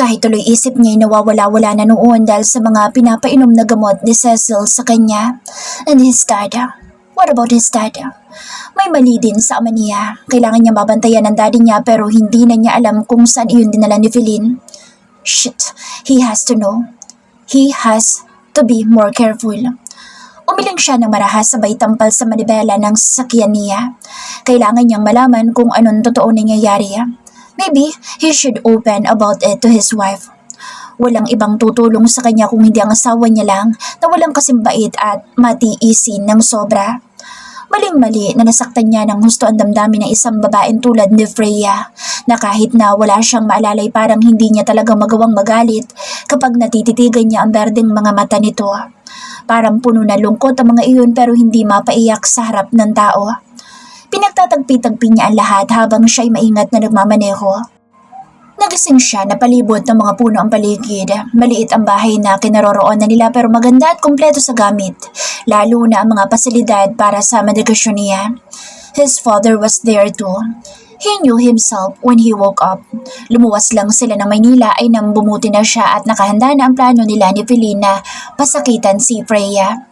Kahit tuloy isip niya ay nawawala-wala na noon dahil sa mga pinapainom na gamot ni Cecil sa kanya. And his dad? What about his dad? May mali din sa ama niya. Kailangan niya mabantayan ang daddy niya pero hindi na niya alam kung saan iyon dinala ni Feline. Shit, he has to know. He has to be more careful. Umiling siya ng marahas sabay tampal sa manibela ng sasakyan niya. Kailangan niyang malaman kung anong totoo nangyayari. Maybe he should open about it to his wife. Walang ibang tutulong sa kanya kung hindi ang asawa niya lang na walang kasimbait at matiisin ng sobra. Maling-mali na nasaktan niya ng husto ang damdamin ng isang babaeng tulad ni Freya na kahit na wala siyang maalalay parang hindi niya talaga magawang magalit kapag natititigan niya ang berdeng mga mata nito. Parang puno na lungkot ang mga iyon pero hindi mapaiyak sa harap ng tao. Pinagtatagpi-tagpi niya ang lahat habang siya'y maingat na nagmamaneho. Nagising siya na palibot ng mga puno ang paligid. Maliit ang bahay na kinaroroonan nila pero maganda at kumpleto sa gamit, lalo na ang mga pasilidad para sa medikasyon niya. His father was there too. He knew himself when he woke up. Lumuwas lang sila ng Maynila ay nang bumuti na siya at nakahanda na ang plano nila ni Feline na pasakitan si Freya.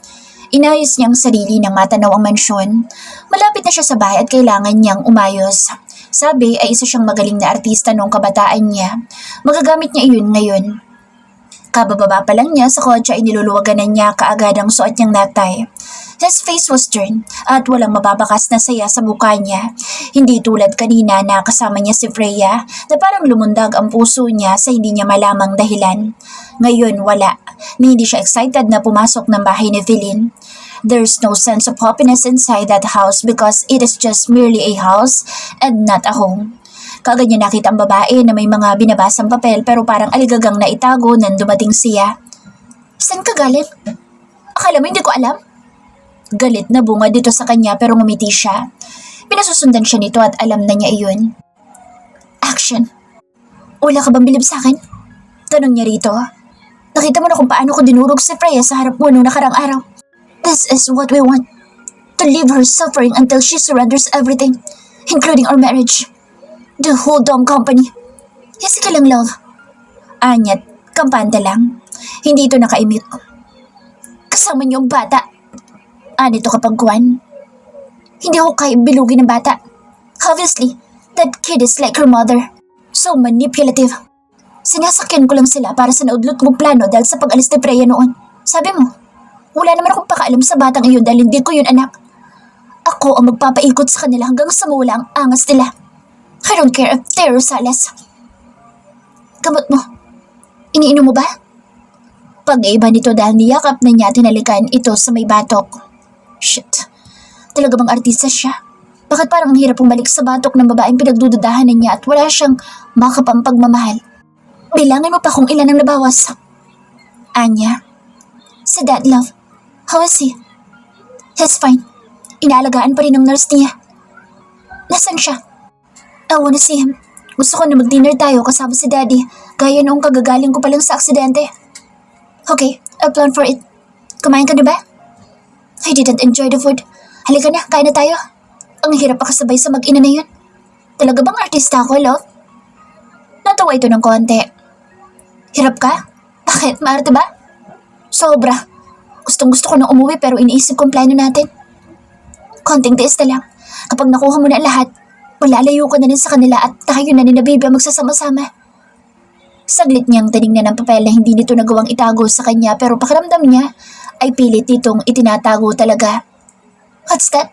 Inayos niyang sarili ng matanaw ang mansyon. Malapit na siya sa bahay at kailangan niyang umayos. Sabi ay isa siyang magaling na artista noong kabataan niya. Magagamit niya iyon ngayon. Kabababa pa lang niya sa kotse ay niluluwaganan niya kaagad ang suot niyang necktie. His face was stern at walang mababakas na saya sa mukha niya. Hindi tulad kanina na kasama niya si Freya na parang lumundag ang puso niya sa hindi niya malamang dahilan. Ngayon wala, na hindi siya excited na pumasok ng bahay ni Feline. There's no sense of happiness inside that house because it is just merely a house and not a home. Kaagad niya nakita ang babae na may mga binabasang papel pero parang aligagang na itago nang dumating siya. Saan ka galing? Akala mo hindi ko alam? Galit na bunga dito sa kanya pero ngumiti siya. Pinasusundan siya nito at alam na niya iyon. Action. Wala ka bang bilib sa akin? Tanong niya rito. Nakita mo na kung paano ko dinurog si Freya sa harap mo noong nakarang araw. This is what we want. To leave her suffering until she surrenders everything, including our marriage. The whole damn company. Yes, ka lang, love. Anyat, kampanta lang. Hindi ito nakaimik. Kasama niyo ang bata. Anito kapag kuwan. Hindi ako kaya bilugin ng bata. Obviously, that kid is like her mother. So manipulative. Sinasakyan ko lang sila para sa naudlot mong plano dahil sa pag-alis ni Freya noon. Sabi mo, wala naman akong pakaalam sa batang iyon dahil hindi ko yun anak. Ako ang magpapaikot sa kanila hanggang sa mawala ang angas nila. I don't care if they're Rosales. Gamot mo. Iniinom mo ba? Pag-iba nito dahil niyakap na niya tinalikan ito sa may batok. Shit. Talaga bang artista siya? Bakit parang ang hirap bumalik sa batok ng babaeng pinagdududahan niya at wala siyang makapang pagmamahal? Bilangan mo pa kung ilan ang nabawas. Anya. Si Dad, love. How is he? He's fine. Inaalagaan pa rin ng nurse niya. Nasaan siya? I wanna see him. Gusto ko na mag-dinner tayo kasama si Daddy, gaya noong kagagaling ko pa lang sa aksidente. Okay, I'll plan for it. Kumain ka na ba? I didn't enjoy the food. Halika na, kain na tayo. Ang hirap pa kasabay sa mag-ina na yun. Talaga bang artista ako, love? Natawa ito ng konti. Hirap ka? Bakit? Maarte ba? Sobra. Gustong-gusto ko na umuwi pero iniisip ko ang plano natin. Konting tiis na lang. Kapag nakuha mo na lahat, malalayo ka na rin sa kanila at tayo na ni Nabibi magsasama-sama. Saglit niyang tinignan ng papel na hindi nito nagawang itago sa kanya pero pakiramdam niya ay pilit nitong itinatago talaga. What's that?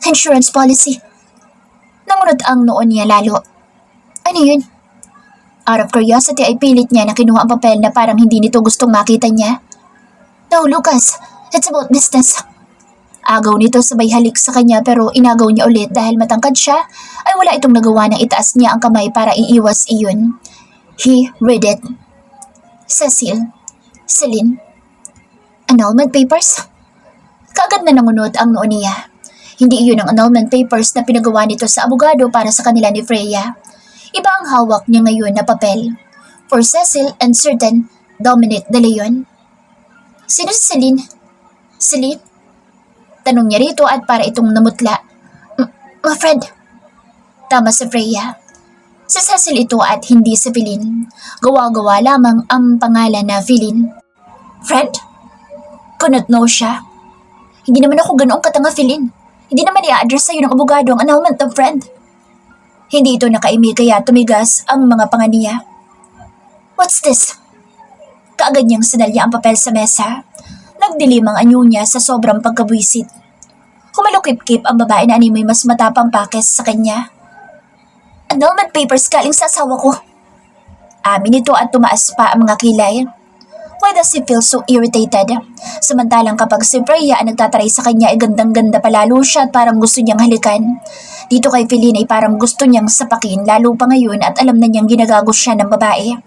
Insurance policy. Nangunod ang noon niya lalo. Ano yun? Out of curiosity ay pilit niya na kinuha ang papel na parang hindi nito gustong makita niya. No, Lucas. It's about business. Agaw nito sabay halik sa kanya pero inagaw niya ulit dahil matangkad siya ay wala itong nagawa nang itaas niya ang kamay para iiwas iyon. He read it. Cecil. Celine. Annulment papers? Kaagad na nangunod ang noo niya. Hindi iyon ang annulment papers na pinagawa nito sa abogado para sa kanila ni Freya. Iba ang hawak niya ngayon na papel. For Cecil and certain Dominic De Leon. Sino si Celine? Celine? Tanong niya rito at para itong namutla. My friend. Tama si Freya. Si Cecil ito at hindi si Feline. Gawa-gawa lamang ang pangalan na Feline. Friend? Kunot no siya. Hindi naman ako ganoong katanga, Feline. Hindi naman i-address sa'yo ng abogado ang annulment of friend. Hindi ito nakaimik kaya tumigas ang mga panga niya. What's this? Kaagad niyang sinalya ang papel sa mesa. Nagdilim ang anyo niya sa sobrang pagkabwisit. Humalukip-kip ang babae na animoy mas matapang pakes sa kanya. Annulment papers galing sa asawa ko. Amin ito at tumaas pa ang mga kilay. Why does he feel so irritated? Samantalang kapag si Freya ang nagtataray sa kanya ay gandang-ganda palalo siya at parang gusto niyang halikan. Dito kay Feline ay parang gusto niyang sapakin lalo pa ngayon at alam na niyang ginagago siya ng babae.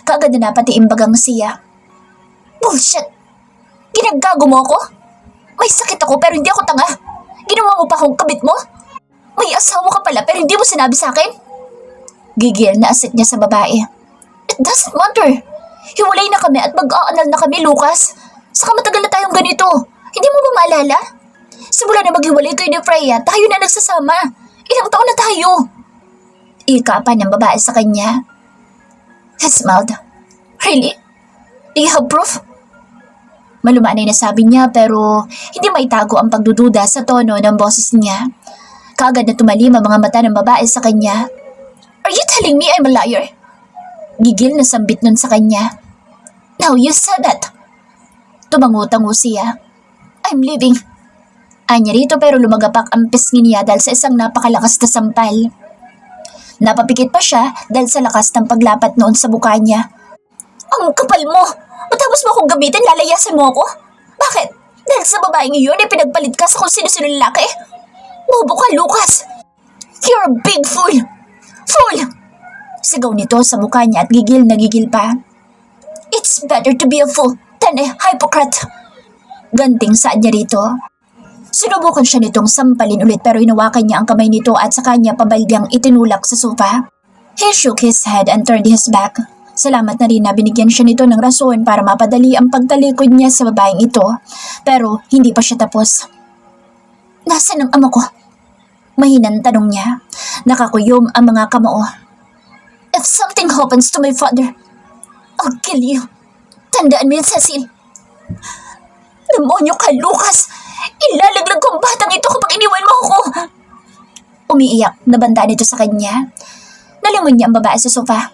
Kaagad na pati imbagang siya. Bullshit! Ginagago mo ako? May sakit ako pero hindi ako tanga. Ginawa mo pa akong kabit mo? May asawa ka pala pero hindi mo sinabi sa akin? Gigil na asit niya sa babae. It doesn't matter. Hiwalay na kami at mag-aanal na kami, Lucas. Saka matagal na tayong ganito. Hindi mo ba maalala? Simula na maghiwalay kayo ni Freya, tayo na nagsasama. Ilang taon na tayo. Ika pa ng babae sa kanya. He smiled. Really? Do you have proof? Malumanay na sabi niya pero hindi maitago ang pagdududa sa tono ng boses niya. Kaagad na tumalim ang mga mata ng babae sa kanya. Are you telling me I'm a liar? Gigil na sambit nun sa kanya. Now you said that. Tumango-tango siya. I'm leaving. Anya rito pero lumagapak ang pisngi niya dahil sa isang napakalakas na sampal. Napapikit pa siya dahil sa lakas ng paglapat noon sa buka niya. Ang kapal mo! Matapos mo akong gamitin, lalayasan mo ako? Bakit? Dahil sa babaeng iyon ay pinagpalit ka sa kung sino-sino lalaki? Bobo ka, Lucas! You're a big fool! Fool! Sigaw nito sa mukha niya at gigil na gigil pa. It's better to be a fool than a hypocrite. Ganting saan niya rito. Sinubukan siya nitong sampalin ulit pero inawakan niya ang kamay nito at sa kanya pabaldyang itinulak sa sofa. He shook his head and turned his back. Salamat na rin na binigyan siya nito ng rason para mapadali ang pagtalikod niya sa babaeng ito. Pero hindi pa siya tapos. Nasaan ang ama ko? Mahinang tanong niya. Nakakuyom ang mga kamao. If something happens to my father, I'll kill you. Tandaan mo yun, Cecil. Demonyo ka, Lucas! Ilalaglag ko ang batang ito kapag iniwan mo ako! Umiiyak na banda nito sa kanya. Nalingon niya ang babae sa sofa.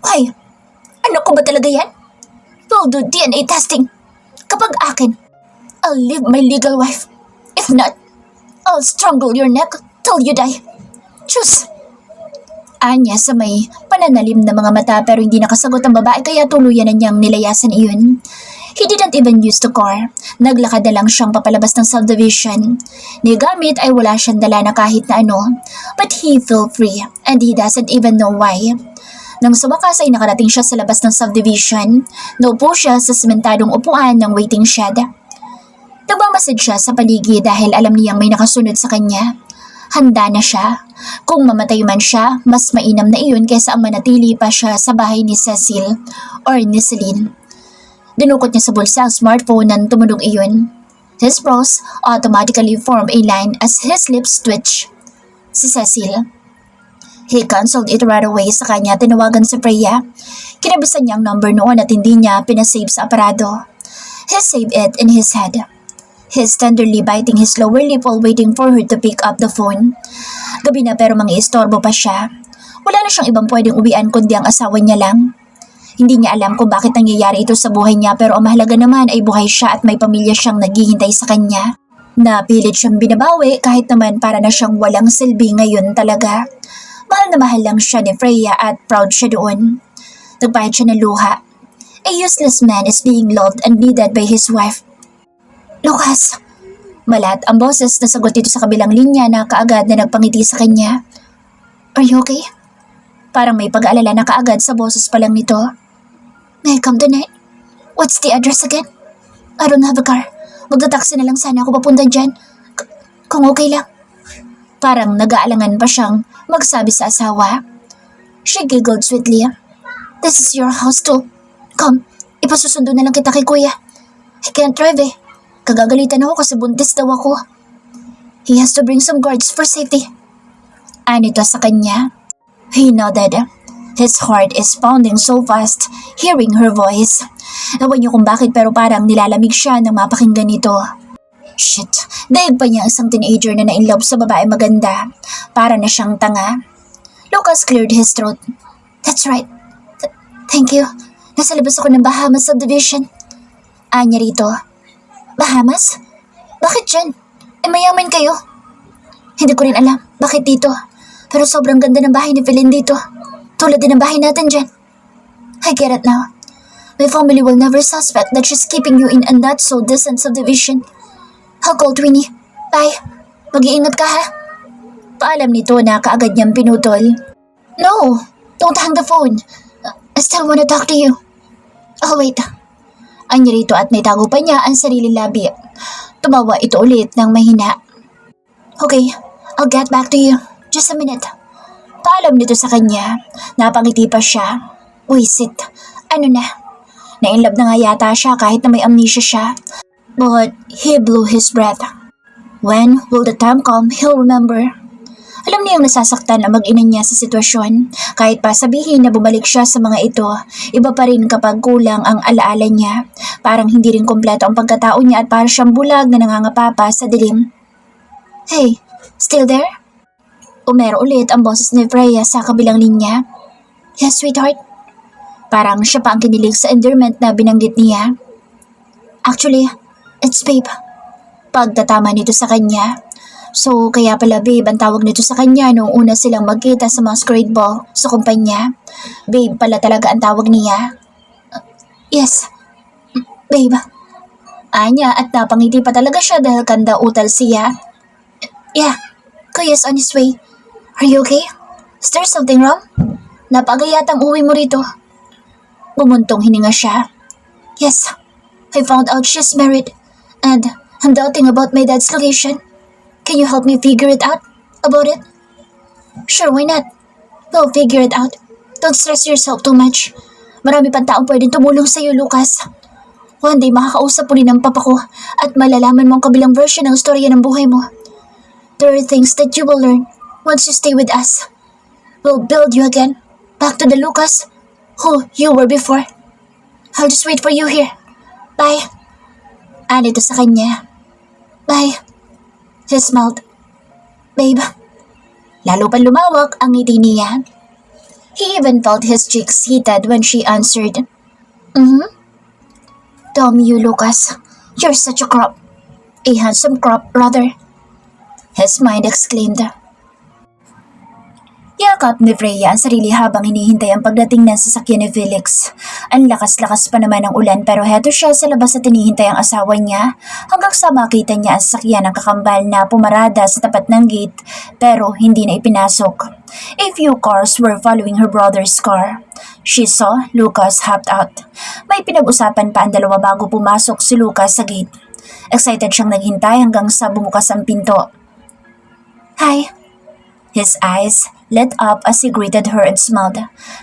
Why? Ano ko ba talaga yan? We'll do DNA testing. Kapag akin, I'll leave my legal wife. If not, I'll strangle your neck till you die. Choose. Anya sa may pananalim na mga mata pero hindi nakasagot ang babae kaya tuluyan na niyang nilayasan iyon. He didn't even use the car. Naglakad na lang siyang papalabas ng subdivision. Ni gamit ay wala siyang dala na kahit na ano. But he felt free and he doesn't even know why. Nang sa wakas ay nakarating siya sa labas ng subdivision, naupo siya sa sementadong upuan ng waiting shed. Nagmamasid siya sa paligid dahil alam niyang may nakasunod sa kanya. Handa na siya. Kung mamatay man siya, mas mainam na iyon kaysa ang manatili pa siya sa bahay ni Cecil or ni Celine. Dinukot niya sa bulsa ang smartphone nang tumunog iyon. His brows automatically formed a line as his lips twitched. Si Cecil. He cancelled it right away sa kanya tinawagan si Freya. Kinabisan niya ang number noon at hindi niya pinasave sa aparado. He saved it in his head. He's tenderly biting his lower lip while waiting for her to pick up the phone. Gabi na pero mangiistorbo pa siya. Wala na siyang ibang pwedeng uwian kundi ang asawa niya lang. Hindi niya alam kung bakit nangyayari ito sa buhay niya pero ang mahalaga naman ay buhay siya at may pamilya siyang naghihintay sa kanya. Napilit siyang binabawi kahit naman para na siyang walang silbi ngayon talaga. Mahal na mahal lang siya ni Freya at proud siya doon. Nagpahid siya ng luha. A useless man is being loved and needed by his wife. Lucas! Malat ang boses na sagot dito sa kabilang linya na kaagad na nagpangiti sa kanya. Are you okay? Parang may pag-aalala na kaagad sa boses pa lang nito. May I come tonight? What's the address again? I don't have a car. Magta-taxi na lang sana ako papunta dyan. Kung okay lang. Parang nag-aalangan pa siyang magsabi sa asawa. She giggled sweetly. This is your house too. Come, ipasusundo na lang kita kay kuya. I can't drive eh. Kagagalitan ako kasi buntis daw ako. He has to bring some guards for safety. Anito sa kanya. He nodded. His heart is pounding so fast, hearing her voice. Ewan niyo kung bakit pero parang nilalamig siya nang mapakinggan ito. Shit, daig pa niya isang teenager na na-inlove sa babae maganda. Para na siyang tanga. Lucas cleared his throat. That's right. Thank you. Nasa labas ako ng Bahamas subdivision. Anya rito. Bahamas? Bakit dyan? Mayaman kayo? Hindi ko rin alam bakit dito. Pero sobrang ganda ng bahay ni Philin dito. Tulad din ng bahay natin dyan. I get it now. My family will never suspect that she's keeping you in a not so decent subdivision. I'll call Twinnie. Bye. Mag-iingat ka ha. Paalam nito na kaagad niyang pinutol. No, don't hang the phone. I still wanna talk to you. Oh wait. Anya rito at naitago pa niya ang sariling labi. Tumawa ito ulit ng mahina. Okay, I'll get back to you. Just a minute. Paalam nito sa kanya. Napangiti pa siya. Wisit. Ano na? Na-inlove na nga yata siya kahit na may amnesia siya. But he blew his breath. When will the time come he'll remember? Alam niyang nasasaktan ang mag-ina niya sa sitwasyon. Kahit pa sabihin na bumalik siya sa mga ito, iba pa rin kapag kulang ang alaala niya. Parang hindi rin kompleto ang pagkatao niya at parang siyang bulag na nangangapapa sa dilim. Hey, still there? Umero ulit ang boses ni Freya sa kabilang linya. Yes, sweetheart. Parang siya pa ang kinilig sa endearment na binanggit niya. Actually, it's babe. Pagtatama nito sa kanya. So, kaya pala babe ang tawag nito sa kanya noong una silang magkita sa masquerade ball sa kumpanya. Babe pala talaga ang tawag niya. Yes, babe. Anya at napangiti pa talaga siya dahil kanda utal siya. Yeah, Kuya's on his way. Are you okay? Is there something wrong? Napagayatang uwi mo rito. Bumuntong hininga siya. Yes, I found out she's married. And I'm doubting about my dad's location. Can you help me figure it out? About it? Sure, why not? We'll figure it out. Don't stress yourself too much. Marami pang taong pwedeng tumulong sa'yo, Lucas. One day makakausap mo rin ang papa ko at malalaman mo ang kabilang version ng storya ng buhay mo. There are things that you will learn once you stay with us. We'll build you again, back to the Lucas who you were before. I'll just wait for you here. Bye. Anito sa kanya. Bye. He smiled. Babe. Lalo pa lumawak ang ngiti niya. He even felt his cheeks heated when she answered. Damn you, Lucas. You're such a crop. A handsome crop, rather. His mind exclaimed. Yakap ni Freya ang sarili habang hinihintay ang pagdating ng sasakyan ni Felix. Ang lakas-lakas pa naman ng ulan pero heto siya sa labas at hinihintay ang asawa niya hanggang sa makita niya ang sasakyan ng kakambal na pumarada sa tapat ng gate pero hindi na ipinasok. A few cars were following her brother's car. She saw Lucas hopped out. May pinag-usapan pa ang dalawa bago pumasok si Lucas sa gate. Excited siyang naghintay hanggang sa bumukas ang pinto. Hi! His eyes lit up as he greeted her and smiled.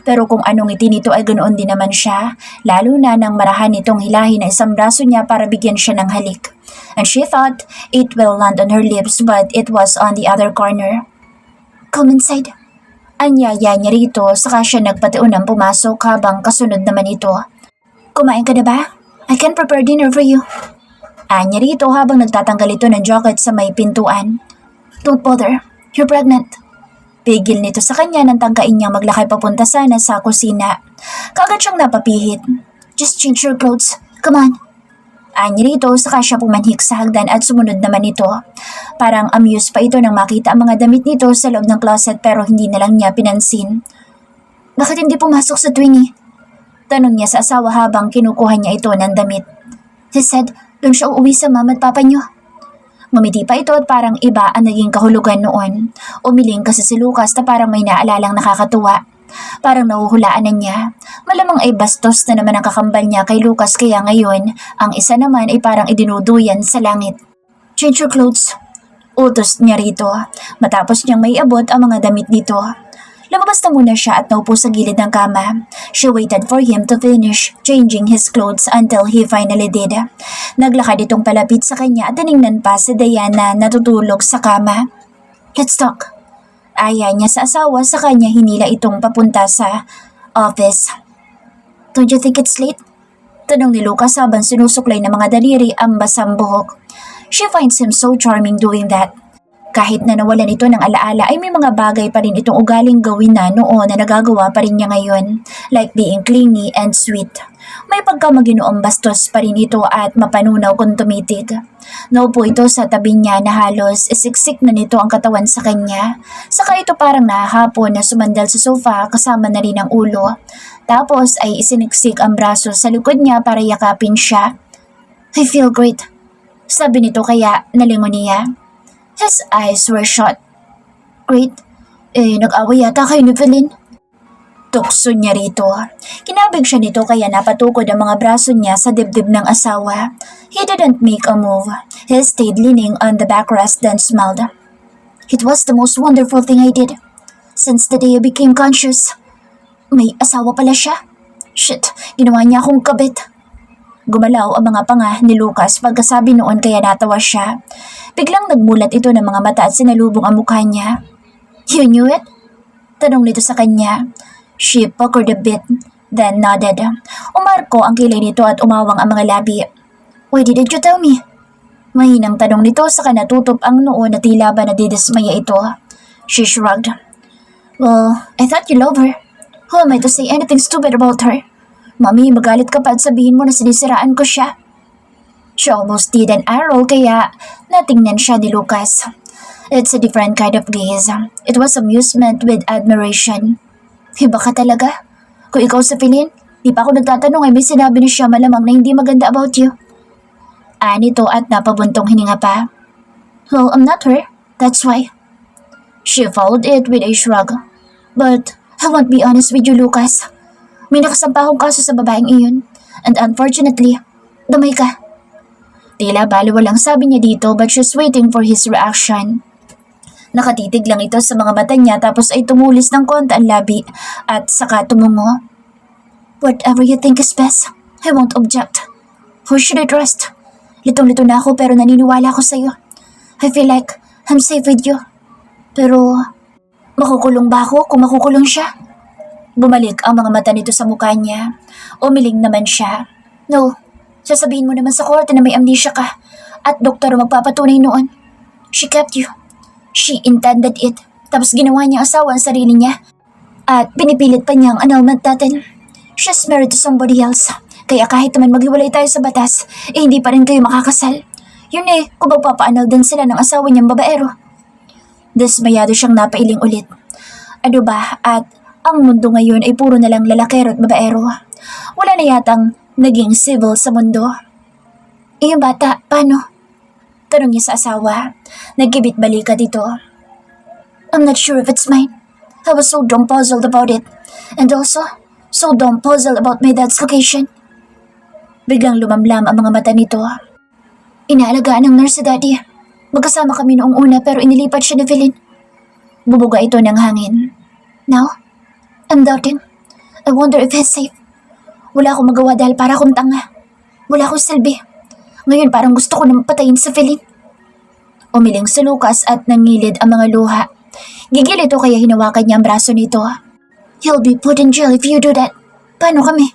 Pero kung anong ngiti nito ay ganoon din naman siya, lalo na nang marahan nitong hilahin na isang braso niya para bigyan siya ng halik. And she thought it will land on her lips but it was on the other corner. Come inside. Anyaya niya rito saka siya nagpatiunang pumasok habang kasunod naman ito. Kumain ka na ba? I can prepare dinner for you. Anya rito habang nagtatanggal ito ng jacket sa may pintuan. Don't bother. You're pregnant. Pigil nito sa kanya nang tangkain niyang maglakay papunta sana sa kusina. Kagad siyang napapihit. Just change your clothes. Come on. Anya rito saka siya pumanhik sa hagdan at sumunod naman ito. Parang amused pa ito nang makita ang mga damit nito sa loob ng closet pero hindi na lang niya pinansin. Bakit hindi pumasok sa Twinnie? Tanong niya sa asawa habang kinukuha niya ito ng damit. He said, doon siya uuwi sa mama at papa niyo. Ngumiti pa ito at parang iba ang naging kahulugan noon. Umiling kasi si Lucas na parang may naalalang nakakatuwa. Parang nahuhulaan na niya. Malamang ay bastos na naman ang kakambal niya kay Lucas kaya ngayon, ang isa naman ay parang idinuduyan sa langit. Change your clothes. Utos niya rito. Matapos niyang may abot ang mga damit nito. Lumabas na muna siya at naupo sa gilid ng kama. She waited for him to finish changing his clothes until he finally did. Naglakad itong palapit sa kanya at tiningnan pa si Diana na natutulog sa kama. Let's talk. Aya niya sa asawa sa kanya hinila itong papunta sa office. Don't you think it's late? Tanong ni Lucas habang sinusuklay ng mga daliri ang basang buhok. She finds him so charming doing that. Kahit na nawalan ito ng alaala ay may mga bagay pa rin itong ugaling gawin na noon na nagagawa pa rin niya ngayon, like being clingy and sweet. May pagkamaginoong bastos pa rin ito at mapanunaw kung tumitig. Naupo ito sa tabi niya na halos isiksik na nito ang katawan sa kanya. Saka ito parang nahahapon na sumandal sa sofa kasama na rin ang ulo. Tapos ay isiniksik ang braso sa likod niya para yakapin siya. I feel great, sabi nito kaya nalingon niya. His eyes were shut. Great? Nag-away yata kayo ni Feline? Tukso niya rito. Kinabig siya nito kaya napatukod ang mga braso niya sa dibdib ng asawa. He didn't make a move. He stayed leaning on the backrest then smiled. It was the most wonderful thing I did. Since the day I became conscious. May asawa pala siya. Shit, ginawa niya akong kabit. Gumalaw ang mga panga ni Lucas pagkasabi noon kaya natawa siya. Biglang nagmulat ito ng mga mata at sinalubong ang mukha niya. You knew it? Tanong nito sa kanya. She puckered a bit, then nodded. Umarko ang kilay nito at umawang ang mga labi. Why didn't you tell me? Mahinang tanong nito saka natutup ang noo na tila ba nadidismaya ito. She shrugged. Well, I thought you love her. Who am I to say anything stupid about her? Mami, magalit ka pa at sabihin mo na sinisiraan ko siya. She almost did an arrow kaya natingnan siya ni Lucas. It's a different kind of gaze. It was amusement with admiration. Iba ka talaga. Kung ikaw sa Feline, di pa ako nagtatanong ay may sinabi ni siya malamang na hindi maganda about you. Nito at napabuntong hininga pa. Well, I'm not her. That's why. She followed it with a shrug. But I won't be honest with you, Lucas. May nakasampa akong kaso sa babaeng iyon. And unfortunately, damay ka. Tila baliw lang sabi niya dito but she's waiting for his reaction. Nakatitig lang ito sa mga mata niya tapos ay tumulis ng konti ang labi at saka tumungo. Whatever you think is best, I won't object. Who should I trust? Litong-lito na ako pero naniniwala ako sa'yo. I feel like I'm safe with you. Pero, makukulong ba ako kung makukulong siya? Bumalik ang mga mata nito sa mukha niya. Umiling naman siya. No, sasabihin mo naman sa korte na may amnesia ka at doktor magpapatunay noon. She kept you. She intended it. Tapos ginawa niya asawa ang sarili niya. At pinipilit pa niya ang annulment natin. She's married to somebody else. Kaya kahit naman maghiwalay tayo sa batas, hindi pa rin kayo makakasal. Yun kung magpapa-annul din sila ng asawa niyang babaero. Dismayado siyang napailing ulit. Ano ba? At ang mundo ngayon ay puro na lang lalakero at babaero. Wala na yatang naging civil sa mundo. Yung bata, paano? Tanong niya sa asawa. Nagkibit balikat ito. I'm not sure if it's mine. I was so dumb puzzled about it. And also, so dumb puzzled about my dad's location. Biglang lumamlam ang mga mata nito. Inaalagaan ng nurse si daddy. Magkasama kami noong una pero inilipat siya ni Feline. Bubuga ito ng hangin. Now, I'm doubting. I wonder if he's safe. Wala akong magawa dahil para akong tanga. Wala akong silbi. Ngayon parang gusto ko na mapatayin sa Feline. Umiling si Lucas at nangilid ang mga luha. Gigil ito kaya hinawakan niya ang braso nito. You'll be put in jail if you do that. Paano kami?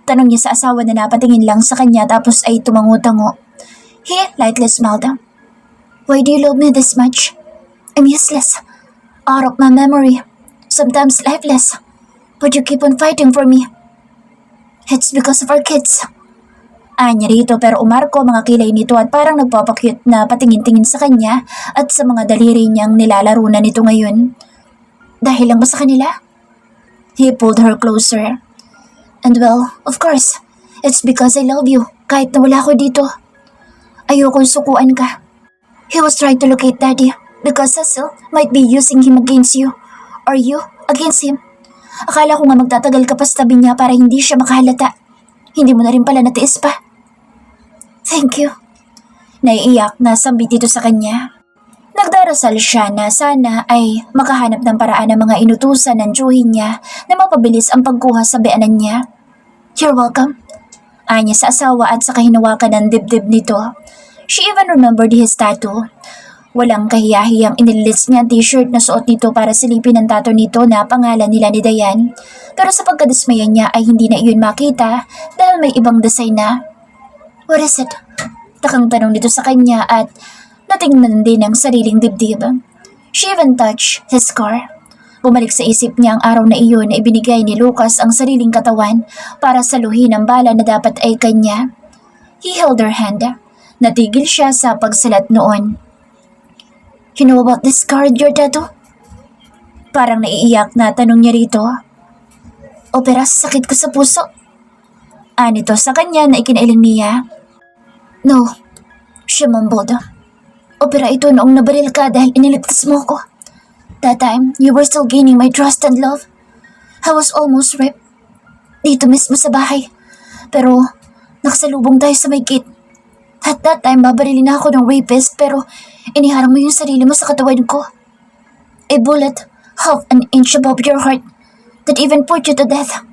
Tanong niya sa asawa na napatingin lang sa kanya tapos ay tumango-tango. He lightly smiled. Why do you love me this much? I'm useless. Out of my memory. Sometimes lifeless. But you keep on fighting for me. It's because of our kids. Anya rito pero umarko mga kilay nito at parang nagpapakyut na patingin-tingin sa kanya at sa mga daliri niyang nilalaro na nito ngayon. Dahil lang ba sa kanila? He pulled her closer. And well, of course, it's because I love you kahit na wala ako dito. Ayokong sukuan ka. He was trying to locate daddy because Cecil might be using him against you or you against him. Akala ko nga magtatagal ka pa sa tabi niya para hindi siya makahalata. Hindi mo na rin pala natiis pa. Thank you. Naiiyak na sambit dito sa kanya. Nagdarasal siya na sana ay makahanap ng paraan ng mga inutusan ng tiyuhin niya na mapabilis ang pagkuha sa beanan niya. You're welcome. Anya sa asawa at sa hinawakan ng dibdib nito. She even remembered his tattoo. Walang kahiyahiyang inilis niya ang t-shirt na suot nito para silipin ang tato nito na pangalan nila ni Dayan. Pero sa pagkadismaya niya ay hindi na iyon makita dahil may ibang design na. What is it? Takang tanong nito sa kanya at natingnan din ang sariling dibdib. She even touched his scar. Bumalik sa isip niya ang araw na iyon na ibinigay ni Lucas ang sariling katawan para saluhin ang bala na dapat ay kanya. He held her hand. Natigil siya sa pagsalat noon. You know about this scar on your tattoo? Parang naiiyak na tanong niya rito. Opera sa sakit ko sa puso. Anito sa kanya na ikinailing niya. No, siya mumbled. Opera ito noong nabaril ka dahil iniligtas mo ko. That time, you were still gaining my trust and love. I was almost raped. Dito mismo sa bahay. Pero, nakasalubong tayo sa may gate. At that time, babarilin ako ng rapist pero iniharang mo yung sarili mo sa katawan ko. A bullet, half an inch above your heart, that even put you to death.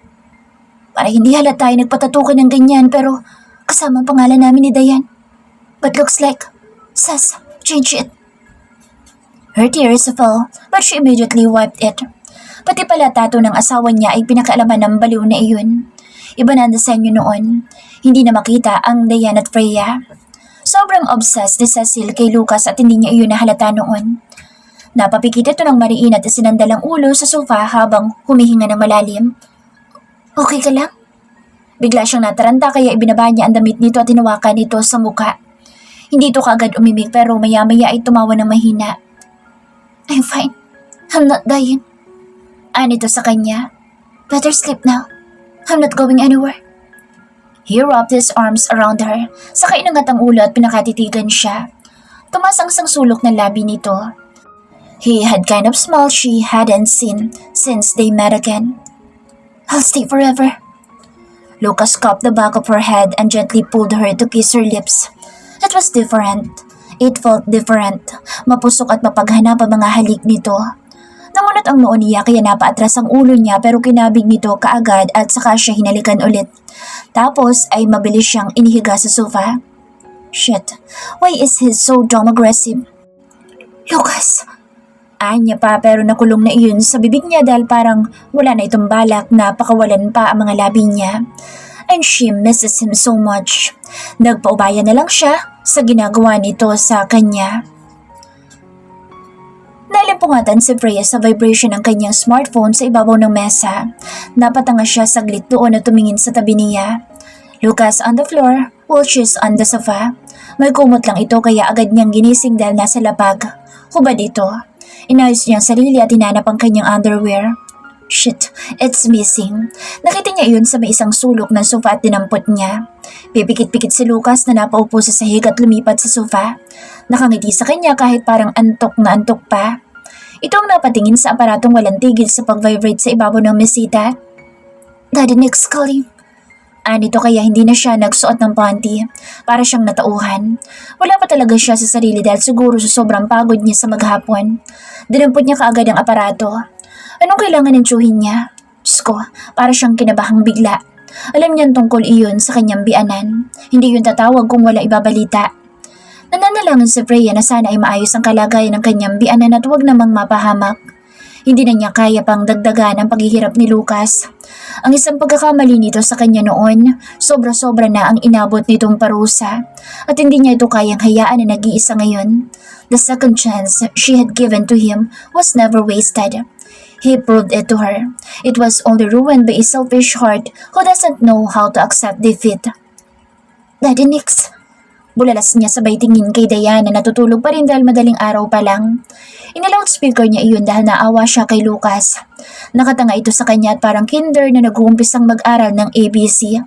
Para hindi halata tayo nagpatatukan ng ganyan pero kasama ang pangalan namin ni Dayan. But looks like, Sas, change it. Her tears fell, but she immediately wiped it. Pati pala tato ng asawa niya ay pinakaalaman ng baliw na iyon. Iba na ang disenyo noon. Hindi na makita ang Dayan at Freya. Sobrang obsessed ni Cecil kay Lucas at hindi niya iyon nahalata noon. Napapikit ito ng mariin at isinandal ang ulo sa sofa habang humihinga ng malalim. Okay ka lang? Bigla siyang nataranta kaya ibinaba niya ang damit nito at hinawakan nito sa muka. Hindi ito kaagad umimik pero maya-maya ay tumawa ng mahina. I'm fine. I'm not dying. Anito sa kanya. Better sleep now. I'm not going anywhere. He wrapped his arms around her, saka inangat ang ulo at pinakatitigan siya. Tumas ang sulok ng labi nito. He had kind of smile she hadn't seen since they met again. I'll stay forever. Lucas cupped the back of her head and gently pulled her to kiss her lips. It was different. It felt different. Mapusok at mapaghanap ang mga halik nito. Namunot ang noo niya kaya napaatras ang ulo niya pero kinabig nito kaagad at saka siya hinalikan ulit. Tapos ay mabilis siyang inihiga sa sofa. Shit, why is he so dumb aggressive? Lucas! Anya pa pero nakulong na iyon sa bibig niya dahil parang wala na itong balak na pakawalan pa ang mga labi niya. And she misses him so much. Nagpaubaya na lang siya sa ginagawa nito sa kanya. Nalimpungatan si Freya sa vibration ng kanyang smartphone sa ibabaw ng mesa. Napatanga siya saglit doon at tumingin sa tabi niya. Lucas on the floor, while she's on the sofa. May kumot lang ito kaya agad niyang ginising dahil nasa lapag. Hubad ito. Inayos niya ang sarili at hinanap ang kanyang underwear. Shit, it's missing. Nakita niya iyon sa may isang sulok ng sofa at dinampot niya. Pipikit-pikit si Lucas na napaupo sa sahig at lumipat sa sofa. Nakangiti sa kanya kahit parang antok na antok pa. Ito ang napatingin sa aparatong walang tigil sa pag-vibrate sa ibabaw ng mesita. Daddy Nick's calling. Anito kaya hindi na siya nagsuot ng panty. Para siyang natauhan. Wala pa talaga siya sa sarili dahil siguro sa sobrang pagod niya sa maghapon. Dinampot niya kaagad ang aparato. Anong kailangan ng tsuhin niya? Diyos ko, para siyang kinabahang bigla. Alam niyan tungkol iyon sa kanyang bianan. Hindi yun tatawag kung wala ibabalita. Nananalangin si Freya na sana ay maayos ang kalagayan ng kanyang bianan at huwag namang mapahamak. Hindi na niya kaya pang dagdagan ang paghihirap ni Lucas. Ang isang pagkakamali nito sa kanya noon, sobra-sobra na ang inabot nitong parusa at hindi niya ito kayang hayaan na nag-iisa ngayon. The second chance she had given to him was never wasted. He proved it to her. It was only ruined by a selfish heart who doesn't know how to accept defeat. Daddy Nix. Bulalas niya sabay tingin kay Diana na natutulog pa rin dahil madaling araw pa lang. Ina-loudspeaker niya iyon dahil naawa siya kay Lucas. Nakatanga ito sa kanya at parang kinder na nag-uumpisang mag-aral ng ABC.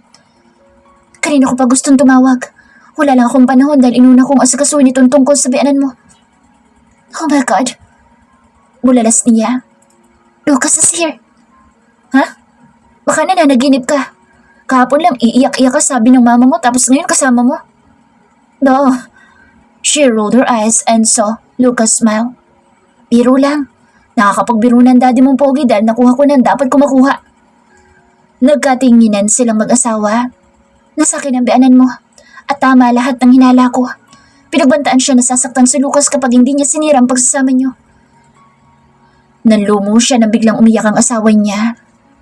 Kanina ko pa gustong tumawag. Wala lang akong panahon dahil inuna kong asikasuhin itong tungkol sa bianan mo. Oh my God. Bulalas niya. Lucas is here. Ha? Baka nananaginip ka. Kahapon lang iiyak-iyak ka sabi ng mama mo tapos ngayon kasama mo. No. She rolled her eyes and saw Lucas smile. Biro lang. Nakakapagbiro ng daddy mong pogi dahil nakuha ko ng dapat ko makuha. Nagkatinginan silang mag-asawa. Nasa akin ang bianan mo. At tama lahat ng hinala ko. Pinagbantaan siya na sasaktan si Lucas kapag hindi niya sinira ang pagsasama niyo. Nanlumo siya nang biglang umiyak ang asawa niya.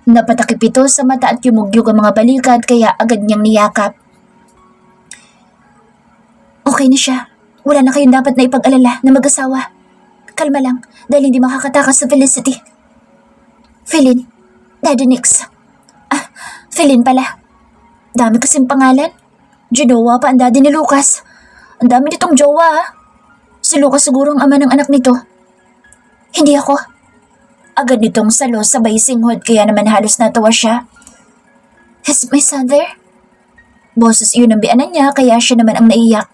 Napatakip ito sa mata at yumugyug ang mga balikat kaya agad niyang niyakap. Okay na siya. Wala na kayong dapat na ipag-alala na mag-asawa. Kalma lang dahil hindi makakatakas sa Felicity. Feline. Daddy Nix. Feline pala. Dami kasing pangalan. Genoa pa ang daddy ni Lucas. Ang dami nitong jowa. Si Lucas siguro ang ama ng anak nito. Hindi ako. Agad nitong salo sabay singhod kaya naman halos natawa siya. Is my son there? Boses iyon ang bianan niya kaya siya naman ang naiyak.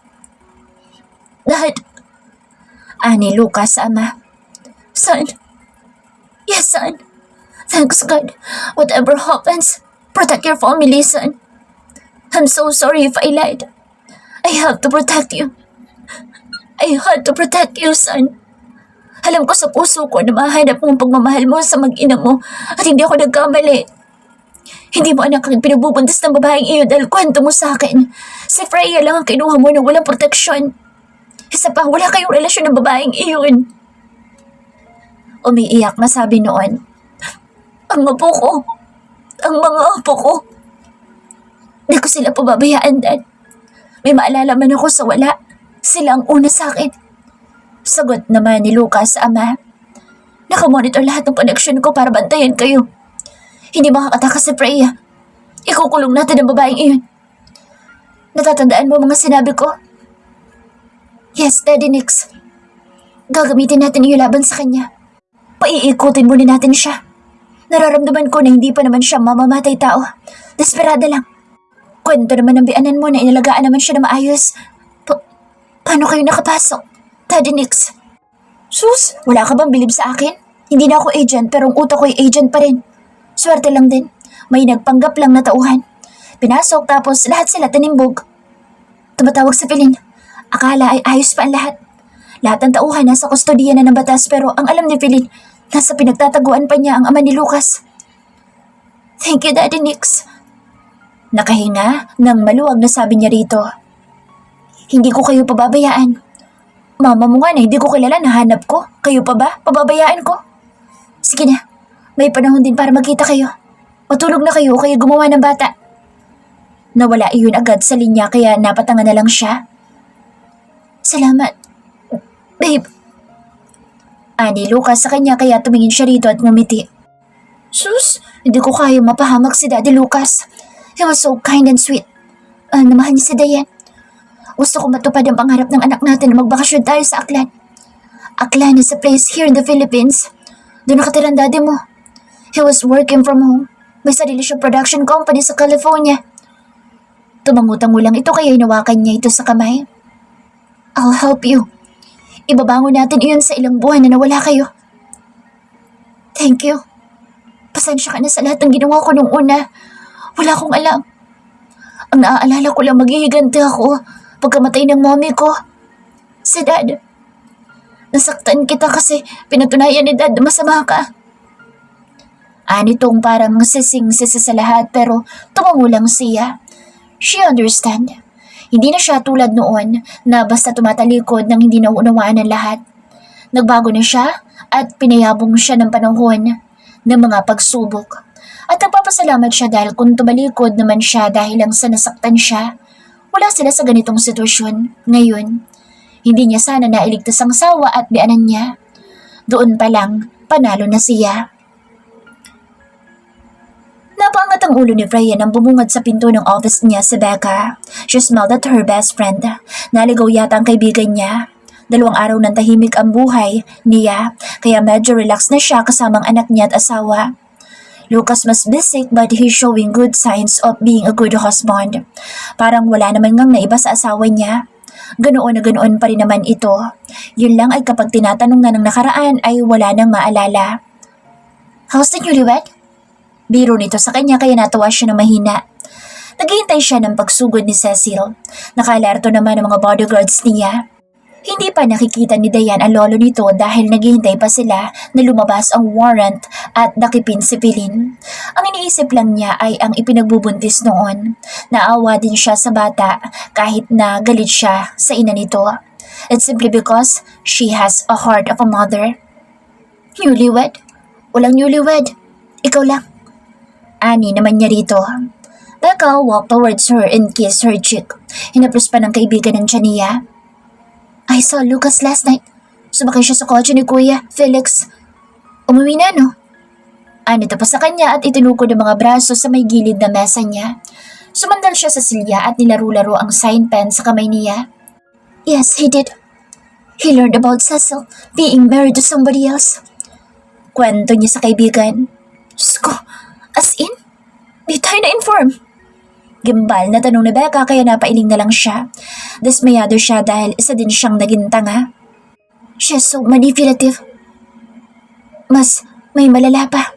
Dad. Ani Lucas sa ama. Son. Yes, son. Thanks God. Whatever happens, protect your family, son. I'm so sorry if I lied. I have to protect you. I had to protect you, son. Alam ko sa puso ko na mahanap mo ang pagmamahal mo sa mag-ina mo at hindi ako nagkamali. Hindi mo anak ang pinabubuntis ng babaeng iyo dahil kwento mo sa akin. Si Freya lang ang kinuha mo na walang proteksyon. Isa pa, wala kayong relasyon ng babaeng iyon. Umiiyak na sabi noon. Ang apo ko. Ang mga apo ko. Hindi ko sila pababayaan, Dad. May maalala man ako sa wala. Sila ang una sa akin. Sagot naman ni Lucas sa ama. Nakamonitor lahat ng koneksyon ko para bantayan kayo. Hindi makakatakas si Freya. Ikukulong natin ang babaeng iyon. Natatandaan mo mga sinabi ko? Yes, Daddy Nix. Gagamitin natin iyo laban sa kanya. Paiikutin muna natin siya. Nararamdaman ko na hindi pa naman siya mamamatay tao. Desperada lang. Kwento naman ng bianan mo na inalagaan naman siya na maayos. Paano kayo nakapasok? Daddy Nix. Sus, wala ka bang bilib sa akin? Hindi na ako agent pero ang utak ko ay agent pa rin. Swerte lang din. May nagpanggap lang na tauhan. Pinasok tapos lahat sila tanimbog. Tumatawag si Feline. Akala ay ayos pa ang lahat. Lahat ng tauhan nasa kustodiya na ng batas pero ang alam ni Feline, nasa pinagtataguan pa niya ang ama ni Lucas. Thank you, Daddy Nix. Nakahinga nang maluwag na sabi niya rito. Hindi ko kayo pababayaan. Mama mo nga na hindi ko kilala, nahanap ko. Kayo pa ba? Pababayaan ko? Sige na, may panahon din para magkita kayo. Matulog na kayo gumawa ng bata. Nawala iyon agad sa linya kaya napatanga na lang siya. Salamat, babe. Ani Lucas sa kanya kaya tumingin siya rito at ngumiti. Sus, hindi ko kaya mapahamak si Daddy Lucas. He was so kind and sweet. Namahan niya si Diane. Gusto ko matupad ang pangarap ng anak natin na magbakasyon tayo sa Aklan. Aklan is a place here in the Philippines. Doon nakatira ang daddy mo. He was working from home. May sarili siyang production company sa California. Tumangutang-ulang ito kaya hinawakan niya ito sa kamay. I'll help you. Ibabangon natin iyon sa ilang buwan na nawala kayo. Thank you. Pasensya ka na sa lahat ng ginawa ko nung una. Wala akong alam. Ang naaalala ko lang maghihiganti ako pagkamatay ng mommy ko. Si Dad. Nasaktan kita kasi pinatunayan ni Dad na masama ka. Anitong parang sising-sisi sa lahat pero tumango lang siya. She understand. Hindi na siya tulad noon na basta tumatalikod nang hindi nauunawaan ng lahat. Nagbago na siya at pinayabong siya ng panahon ng mga pagsubok. At nagpapasalamat siya dahil kung tumalikod naman siya dahil lang sa nasaktan siya, wala sila sa ganitong sitwasyon. Ngayon, hindi niya sana nailigtas ang sawa at bianan niya. Doon pa lang, panalo na siya. Napaangat ang ulo ni Freya nang bumungad sa pinto ng office niya si Becca. She smiled at her best friend. Naligaw yata ang kaibigan niya. 2 araw nang tahimik ang buhay niya, kaya medyo relax na siya kasamang anak niya at asawa. Lucas mas busy but he's showing good signs of being a good husband. Parang wala naman ngang naiba sa asawa niya. Ganoon na ganoon pa rin naman ito. Yun lang ay kapag tinatanong na ng nakaraan ay wala nang maalala. How's the newlywed? Biro nito sa kanya kaya natawa siya na mahina. Naghihintay siya ng pagsugod ni Cecil. Nakalerto naman ang mga bodyguards niya. Hindi pa nakikita ni Diane ang lolo nito dahil naghihintay pa sila na lumabas ang warrant at nakipin si Feline. Ang iniisip lang niya ay ang ipinagbubuntis noon. Naawa din siya sa bata kahit na galit siya sa ina nito. It's simply because she has a heart of a mother. Newlywed? Walang newlywed. Ikaw lang. Ani naman niya rito. Becca walked towards her and kissed her cheek. Hinaplos pa ng kaibigan ng Chania. I saw Lucas last night. Sumakay siya sa kotse ni Kuya, Felix. Umuwi na, no? Anito pa sa kanya at itinukod ang mga braso sa may gilid na mesa niya. Sumandal siya sa silya at nilaro-laro ang sign pen sa kamay niya. Yes, he did. He learned about Cecil being married to somebody else. Kwento niya sa kaibigan. Diyos ko, as in? Di tayo na-inform. Gimbal na tanong ni Becca kaya napailing na lang siya. Dismayado siya dahil isa din siyang naging tanga. She's so manipulative. Mas may malala pa.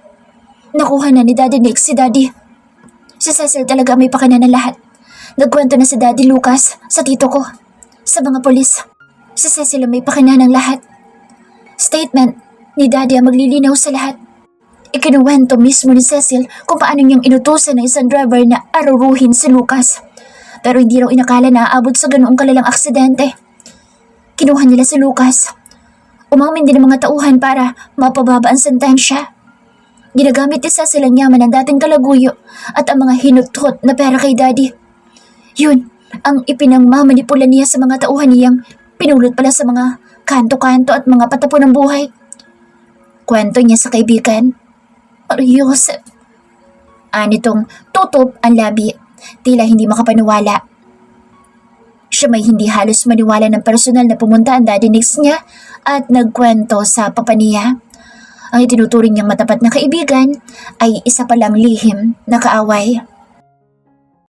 Nakuha na ni Daddy Nick si Daddy. Si Cecil talaga may pakana na lahat. Nagkwento na si Daddy Lucas sa tito ko, sa mga polis. Si Cecil ang may pakana ng lahat. Statement ni Daddy ang maglilinaw sa lahat. Ikinuwento mismo ni Cecil kung paano niyang inutusan ng isang driver na aruruhin si Lucas. Pero hindi raw inakala na aabot sa ganoong kalalang aksidente. Kinuha nila si Lucas. Umamin din ng mga tauhan para mapababa ang sentensya. Ginagamit ni Cecil ang yaman ng dating kalaguyo at ang mga hinutot na pera kay Daddy. Yun ang ipinangmamanipula niya sa mga tauhan niyang pinulot pala sa mga kanto-kanto at mga patapo ng buhay. Kwento niya sa kaibigan. Joseph. Anitong tutop ang labi, tila hindi makapaniwala. Siya may hindi halos maniwala ng personal na pumunta ang Daddy Nix niya at nagkwento sa papa niya. Ang itinuturing niyang matapat na kaibigan ay isa palang lihim na kaaway.